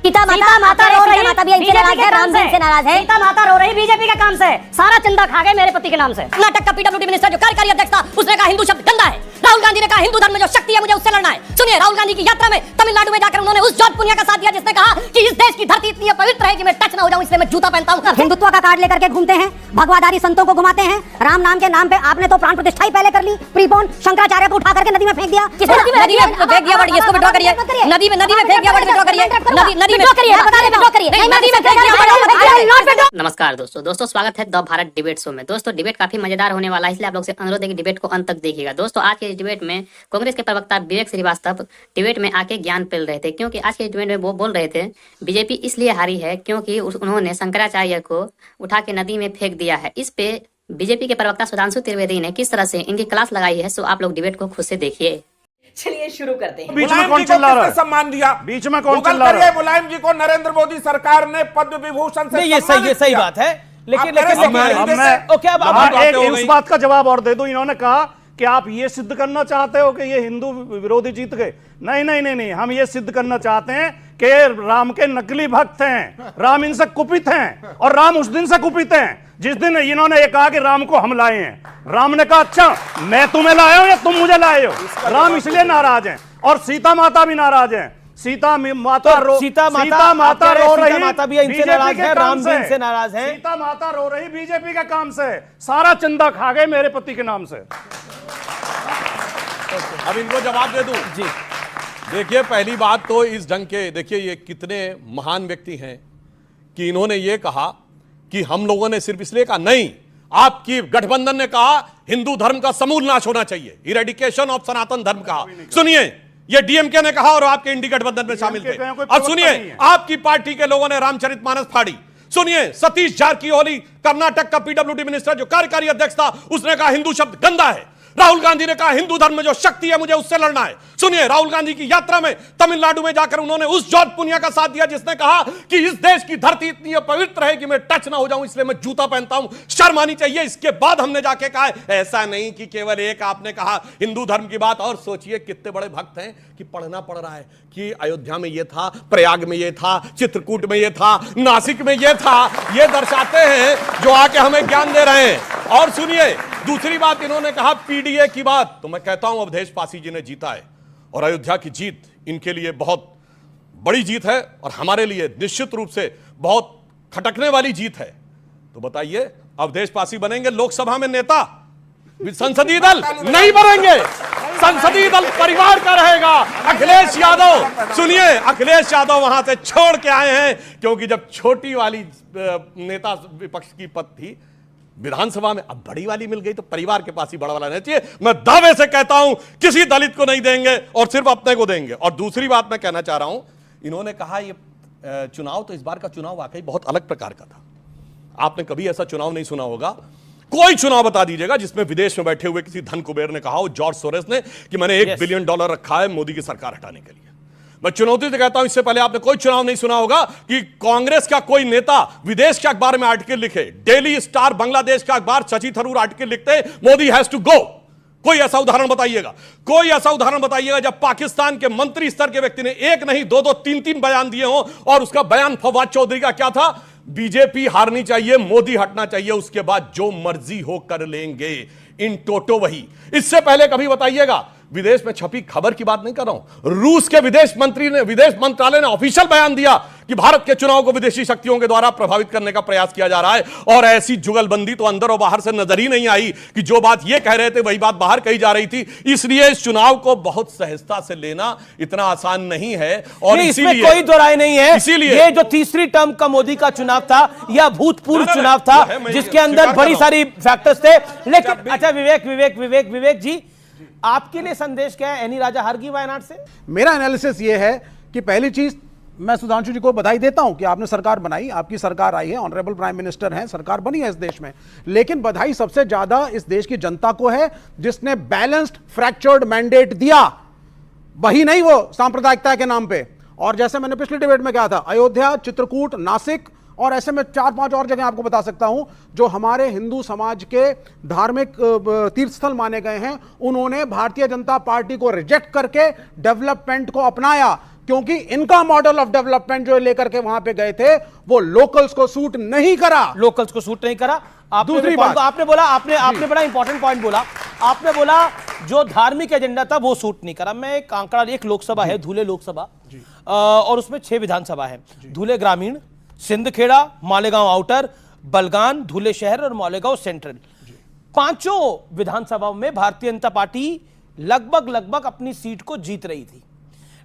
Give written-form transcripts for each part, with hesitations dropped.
सीता माता रो रही, माता भी इनसे नाराज है, राम भी इनसे नाराज है। सीता माता रो रही बीजेपी के काम से, सारा चंदा खा गए मेरे पति के नाम से। कर्नाटक का पीडब्ल्यूडी मिनिस्टर जो कार्यकारी अध्यक्ष था, उसने कहा हिंदू शब्द गंदा है। राहुल गांधी ने कहा हिंदू धर्म में जो शक्ति है मुझे उससे लड़ना है। सुनिए, राहुल गांधी की यात्रा में तमिलनाडु में जाकर उन्होंने उस जॉर्ज पुनिया का साथ दिया जिसने कहा कि इस देश की धरती इतनी पवित्र है कि मैं टच ना हो जाऊं, इसलिए मैं जूता पहनता हूं। हिंदुत्व का कार्ड लेकर के घूमते हैं, भगवाधारी संतों को घुमाते हैं, राम नाम के नाम पे आपने तो प्राण प्रतिष्ठा ही पहले कर ली। प्रीबोर्न शंकराचार्य को उठा करके नदी में फेंक दिया। किसने नदी में फेंक दिया? वर्ड इसको विड्रॉ करिए। नदी में फेंक दिया, वर्ड विड्रॉ करिए। नदी में करिए, बता दे विड्रॉ करिए। नदी में फेंक दिया। नमस्कार दोस्तों, स्वागत है द भारत डिबेट शो में। दोस्तों, डिबेट काफी मजेदार होने वाला है, इसलिए आप लोग से अनुरोध है कि डिबेट को अंत तक देखिएगा। दोस्तों, आज के इस डिबेट में कांग्रेस के प्रवक्ता विवेक श्रीवास्तव डिबेट में आके ज्ञान पेल रहे थे, क्योंकि आज के डिबेट में वो बोल रहे थे बीजेपी इसलिए हारी है क्योंकि उन्होंने शंकराचार्य को उठा के नदी में फेंक दिया है। इस पे बीजेपी के प्रवक्ता सुधांशु त्रिवेदी ने किस तरह से इनकी क्लास लगाई है, सो आप लोग डिबेट को खुद से देखिए। चलिए शुरू करते हैं। बीच में कौन चिल्ला रहा है? सम्मान दिया, बीच में कौन चिल्ला रहा है? मुलायम जी को नरेंद्र मोदी सरकार ने पद्म विभूषण से ये सही बात है, लेकिन इस बात का जवाब और दे दो। इन्होंने कहा कि आप ये सिद्ध करना चाहते हो कि ये हिंदू विरोधी जीत गए। नहीं, हम ये सिद्ध करना चाहते हैं कि राम के नकली भक्त हैं, राम इनसे कुपित हैं, और राम उस दिन से कुपित हैं जिस दिन इन्होंने ये कहा कि राम को हम लाए हैं। राम ने कहा अच्छा मैं तुम्हें लाया हूं या तुम मुझे लाए हो। राम इसलिए नाराज हैं, और सीता माता भी नाराज हैं। सीता माता रो रही, माता भी इनसे नाराज है, राम भी इनसे नाराज है। सीता माता रो रही बीजेपी के काम से, सारा चंदा खा गए मेरे पति के नाम से। अब इनको जवाब दे दूं जी। देखिए, पहली बात तो इस ढंग के, देखिए ये कितने महान व्यक्ति हैं कि इन्होंने ये कहा कि हम लोगों ने सिर्फ इसलिए कहा, नहीं, आपकी गठबंधन ने कहा हिंदू धर्म का समूल नाश होना चाहिए, इरेडिकेशन ऑफ सनातन धर्म कहा। सुनिए, ये डीएमके ने कहा और आपके इंडी गठबंधन में शामिल थे। अब सुनिए, आपकी पार्टी के लोगों ने रामचरितमानस फाड़ी। सुनिए, सतीश जारकिहोली कर्नाटक का पीडब्ल्यूडी मिनिस्टर जो कार्यकारी अध्यक्ष था, उसने कहा हिंदू शब्द गंदा है। राहुल गांधी ने कहा हिंदू धर्म में जो शक्ति है मुझे उससे लड़ना है। सुनिए, राहुल गांधी की यात्रा में तमिलनाडु में जाकर उन्होंने उस जॉर्ज पुनिया का साथ दिया जिसने कहा कि इस देश की धरती इतनी पवित्र है कि मैं टच ना हो जाऊं, इसलिए मैं जूता पहनता हूं, शर्म आनी चाहिए। इसके बाद हमने जाके कहा ऐसा नहीं कि केवल एक आपने कहा हिंदू धर्म की बात, और सोचिए कितने बड़े भक्त हैं कि पढ़ना पड़ रहा है कि अयोध्या में ये था, प्रयाग में ये था, चित्रकूट में ये था, नासिक में ये था। ये दर्शाते हैं जो आके हमें ज्ञान दे रहे हैं। और सुनिए, दूसरी बात इन्होंने कहा पीडीए की बात, तो मैं कहता हूं अवधेश पासी जी ने जीता है, और अयोध्या की जीत इनके लिए बहुत बड़ी जीत है और हमारे लिए निश्चित रूप से बहुत खटकने वाली जीत है। तो बताइए, अवधेश पासी बनेंगे लोकसभा में नेता? संसदीय दल नहीं बनेंगे, संसदीय दल परिवार का रहेगा। अखिलेश यादव, सुनिए, अखिलेश यादव वहां से छोड़ के आए हैं, क्योंकि जब छोटी वाली नेता विपक्ष की पद थी विधानसभा में, अब बड़ी वाली मिल गई तो परिवार के पास ही बड़ा वाला रहना चाहिए। मैं दावे से कहता हूं किसी दलित को नहीं देंगे और सिर्फ अपने को देंगे। और दूसरी बात मैं कहना चाह रहा हूं, इन्होंने कहा ये चुनाव, तो इस बार का चुनाव वाकई बहुत अलग प्रकार का था। आपने कभी ऐसा चुनाव नहीं सुना होगा। कोई चुनाव बता दीजिएगा जिसमें विदेश में बैठे हुए किसी धन कुबेर ने कहा हो, जॉर्ज सोरेस ने, कि मैंने $1 बिलियन रखा है मोदी की सरकार हटाने के लिए। मैं चुनौती से कहता हूं, इससे पहले आपने कोई चुनाव नहीं सुना होगा कि कांग्रेस का कोई नेता विदेश के अखबार में आर्टिकल लिखे। डेली स्टार बांग्लादेश का अखबार शशि थरूर आर्टिकल लिखते, मोदी हैज टू गो। कोई ऐसा उदाहरण बताइएगा, कोई ऐसा उदाहरण बताइएगा जब पाकिस्तान के मंत्री स्तर के व्यक्ति ने एक नहीं दो 3 बयान दिए हो, और उसका बयान फवाद चौधरी का क्या था? बीजेपी हारनी चाहिए, मोदी हटना चाहिए, उसके बाद जो मर्जी हो कर लेंगे। इन टोटो वही। इससे पहले कभी बताइएगा, विदेश में छपी खबर की बात नहीं कर रहा हूं, रूस के विदेश मंत्रालय ने ऑफिशियल बयान दिया कि भारत के चुनाव को विदेशी शक्तियों के द्वारा प्रभावित करने का प्रयास किया जा रहा है। और ऐसी जुगलबंदी तो अंदर और बाहर से नजर ही नहीं आई कि जो बात ये कह रहे थे वही बात बाहर कही जा रही थी। इसलिए इस चुनाव को बहुत सहजता से लेना इतना आसान नहीं है, और इसमें कोई दो राय नहीं है। इसीलिए ये जो तीसरी टर्म का मोदी का चुनाव था, यह भूतपूर्व चुनाव था जिसके अंदर बड़ी सारी फैक्टर्स थे। लेकिन अच्छा, विवेक जी, आपके लिए संदेश क्या है? एनी राजा हार गई वायनाड से? मेरा एनालिसिस यह है कि पहली चीज, मैं सुधांशु जी को बधाई देता हूं कि आपने सरकार बनाई, आपकी सरकार आई है, ऑनरेबल प्राइम मिनिस्टर हैं, सरकार बनी है इस देश में। लेकिन बधाई सबसे ज्यादा इस देश की जनता को है जिसने बैलेंस्ड फ्रैक्चर्ड मैंडेट दिया, वही नहीं वो सांप्रदायिकता के नाम पे। और जैसे मैंने पिछले डिबेट में कहा था, अयोध्या, चित्रकूट, नासिक, और ऐसे में 4-5 और जगह आपको बता सकता हूं जो हमारे हिंदू समाज के धार्मिक तीर्थस्थल माने गए हैं, उन्होंने भारतीय जनता पार्टी को रिजेक्ट करके डेवलपमेंट को अपनाया। क्योंकि इनका मॉडल ऑफ डेवलपमेंट जो लेकर के वहां पे गए थे वो लोकल्स को सूट नहीं करा। लोकल्स को सूट नहीं करा। दूसरी बात आपने बोला, आपने बड़ा इंपॉर्टेंट पॉइंट बोला। आपने बोला जो धार्मिक एजेंडा था वो सूट नहीं करा। मैं एक आंकड़ा, एक लोकसभा है धुले लोकसभा, और उसमें 6 विधानसभा है। धुले ग्रामीण, सिंदखेड़ा, मालेगांव आउटर, बलगान, धुले शहर और मालेगांव सेंट्रल। 5 विधानसभाओं में भारतीय जनता पार्टी लगभग अपनी सीट को जीत रही थी।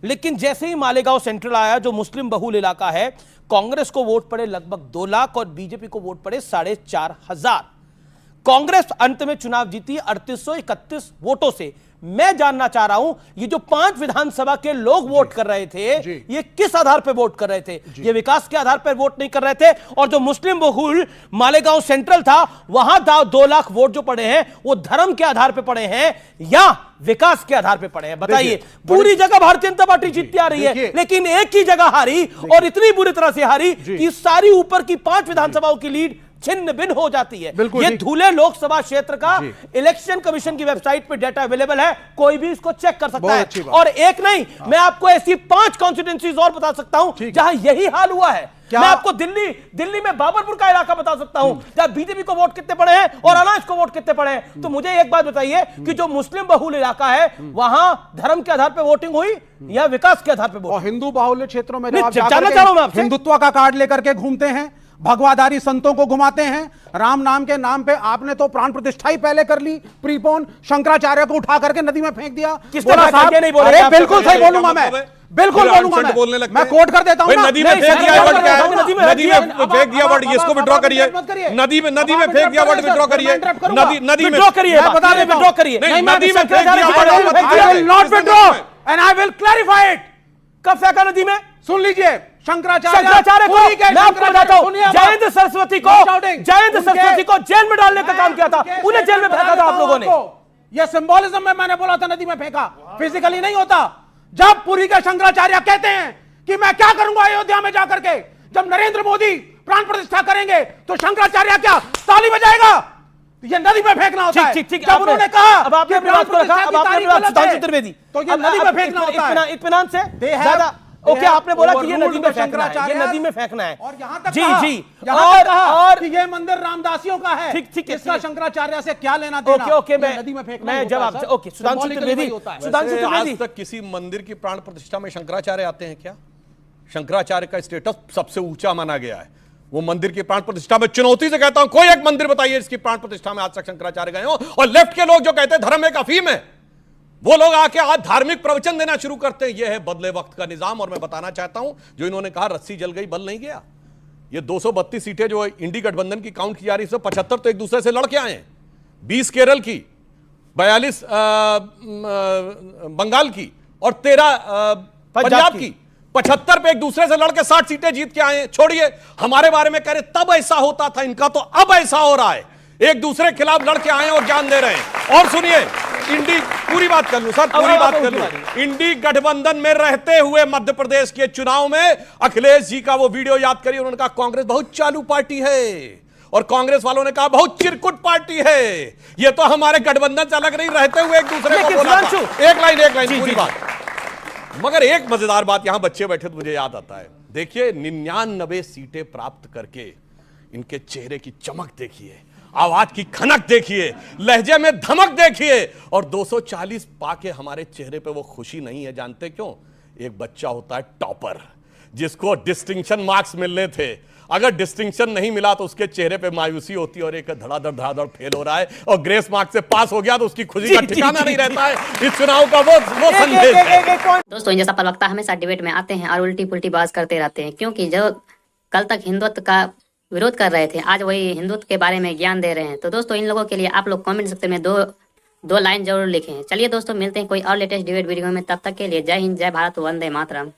लेकिन जैसे ही मालेगांव सेंट्रल आया, जो मुस्लिम बहुल इलाका है, कांग्रेस को वोट पड़े लगभग 2 लाख और बीजेपी को वोट पड़े 4,500। कांग्रेस अंत में चुनाव जीती 3831 वोटों से। मैं जानना चाह रहा हूं, ये जो 5 विधानसभा के लोग वोट कर रहे थे, ये किस आधार पर वोट कर रहे थे? ये विकास के आधार पर वोट नहीं कर रहे थे। और जो मुस्लिम बहुल मालेगांव सेंट्रल था, वहां 2 लाख वोट जो पड़े हैं वो धर्म के आधार पर पड़े हैं या विकास के आधार पर पड़े हैं? बताइए। पूरी जगह भारतीय जनता पार्टी जीतती आ रही है, लेकिन एक ही जगह हारी, और इतनी बुरी तरह से हारी कि सारी ऊपर की 5 विधानसभाओं की लीड छिन्न भिन्न हो जाती है। ये धुले लोकसभा क्षेत्र का इलेक्शन कमीशन की वेबसाइट पे डेटा अवेलेबल है, कोई भी इसको चेक कर सकता है। और एक नहीं, मैं आपको ऐसी 5 कॉन्स्टिट्यूंसीज और बता सकता हूं जहां यही हाल हुआ है। मैं आपको दिल्ली में बाबरपुर का इलाका बता सकता हूं जहां बीजेपी को वोट कितने पड़े हैं और अलायंस को वोट कितने पड़े हैं। तो मुझे एक बात बताइए कि जो मुस्लिम बहुल इलाका है, वहां धर्म के आधार पर वोटिंग हुई या विकास के आधार पर? और हिंदू बाहुल्य क्षेत्रों में जानना चाह रहा हूं मैं आपसे। हिंदुत्व का कार्ड लेकर के घूमते हैं, भगवाधारी संतों को घुमाते हैं, राम नाम के नाम पे आपने तो प्राण प्रतिष्ठा ही पहले कर ली, प्रीपोन। शंकराचार्य को उठा करके नदी में फेंक दिया। किसने फेंका? ये नहीं बोले। अरे बिल्कुल सही बोलूंगा मैं, बिल्कुल बोलूंगा मैं कोट कर देता हूं। नदी में फेंक दिया वर्ड क्या है? नदी में फेंक दिया वर्ड, इसको विड्रॉ करिए। नदी में फेंक दिया वर्ड, विड्रॉ करिए। नदी में विड्रॉ करिए, बता दें विड्रॉ करिए। नहीं, नदी में फेंक दिया word, I will not withdraw and I will clarify it. कब फेंका नदी में? सुन लीजिए, शंकराचार्य को मैं आपको बताता हूं, जयंत सरस्वती को जेल में डालने का काम किया था, उन्हें जेल में फेंका था आप लोगों ने। यह सिंबोलिज्म में मैंने बोला था, नदी में फेंका, फिजिकली नहीं होता। जब पुरी के शंकराचार्य कहते हैं कि मैं क्या करूंगा अयोध्या में जाकर के, जब नरेंद्र मोदी प्राण प्रतिष्ठा करेंगे तो शंकराचार्य क्या ताली बजाएगा? ये नदी में फेंकना होता है। ठीक, जब उन्होंने कहा अब आपने अपनी बात को रखा, अब आपने अपनी बात सुधांशु त्रिवेदी, तो ये नदी में फेंकना होता है। इत्मीनान से ज्यादा ओके, आपने बोला कि ये नदी में फेंकना है, ये नदी में फेंकना है। और यहां तक जी और कि ये मंदिर रामदासियों का है। ठीक है, इसका शंकराचार्य से क्या लेना देना? ओके, नदी में फेंकना मैं जवाब से ओके। सुधांशु त्रिवेदी, आज तक किसी मंदिर की प्राण प्रतिष्ठा में शंकराचार्य आते हैं क्या? शंकराचार्य का स्टेटस सबसे ऊंचा माना गया है। वो मंदिर की प्राण प्रतिष्ठा में चुनौती से कहता हूं, कोई एक मंदिर बताइए इसकी प्राण प्रतिष्ठा में आज तक शंकराचार्य गए हो। और लेफ्ट के लोग जो कहते हैं धर्म एक अफीम है, वो लोग आके आज धार्मिक प्रवचन देना शुरू करते हैं। यह है बदले वक्त का निजाम। और मैं बताना चाहता हूं, जो इन्होंने कहा रस्सी जल गई बल नहीं गया, ये 232 सीटें जो इंडी गठबंधन की काउंट की जा रही है, 75 तो एक दूसरे से लड़के आए हैं। 20 केरल की, 42 बंगाल की और 13 पंजाब की। 75 पे एक दूसरे से लड़के 60 सीटें जीत के आए हैं। छोड़िए हमारे बारे में कह रहे तब ऐसा होता था, इनका तो अब ऐसा हो रहा है। एक दूसरे के खिलाफ लड़के आए और ज्ञान दे रहे हैं। और सुनिए, इंडी पूरी बात कर लूं सर, पूरी बात कर लूं। इंडी गठबंधन में रहते हुए मध्य प्रदेश के चुनाव में अखिलेश जी का वो वीडियो याद करिए। उन्होंने कहा कांग्रेस बहुत चालू पार्टी है, और कांग्रेस वालों ने कहा बहुत चिरकुट पार्टी है। ये तो हमारे गठबंधन से अलग नहीं, रहते हुए एक दूसरे को बोला था। एक लाइन पूरी बात। मगर एक मजेदार बात, यहां बच्चे बैठे तो मुझे याद आता है। देखिए 99 सीटें प्राप्त करके इनके चेहरे की चमक देखिए, आवाज की खनक देखिए, लहजे में धमक देखिए। और 240 पाके हमारे चेहरे पे वो खुशी नहीं है। जानते क्यों? एक बच्चा होता है टॉपर, जिसको डिस्टिंक्शन मार्क्स मिलने थे। अगर डिस्टिंक्शन नहीं मिला तो उसके चेहरे पे मायूसी होती है, और एक धड़ाधड़ फेल हो रहा है, और ग्रेस मार्क्स से पास हो गया तो उसकी खुशी का ठिकाना नहीं रहता है। इस चुनाव का वो संदेश है। दोस्तों, इन जैसा प्रवक्ता हमेशा डिबेट में आते हैं और उल्टी पुल्टी बात करते रहते हैं, क्योंकि जो कल तक हिंदुत्व का विरोध कर रहे थे, आज वही हिंदुत्व के बारे में ज्ञान दे रहे हैं। तो दोस्तों, इन लोगों के लिए आप लोग कमेंट सेक्शन में दो लाइन जरूर लिखें। चलिए दोस्तों, मिलते हैं कोई और लेटेस्ट डिबेट वीडियो में। तब तक के लिए जय हिंद, जय भारत, वंदे मातरम।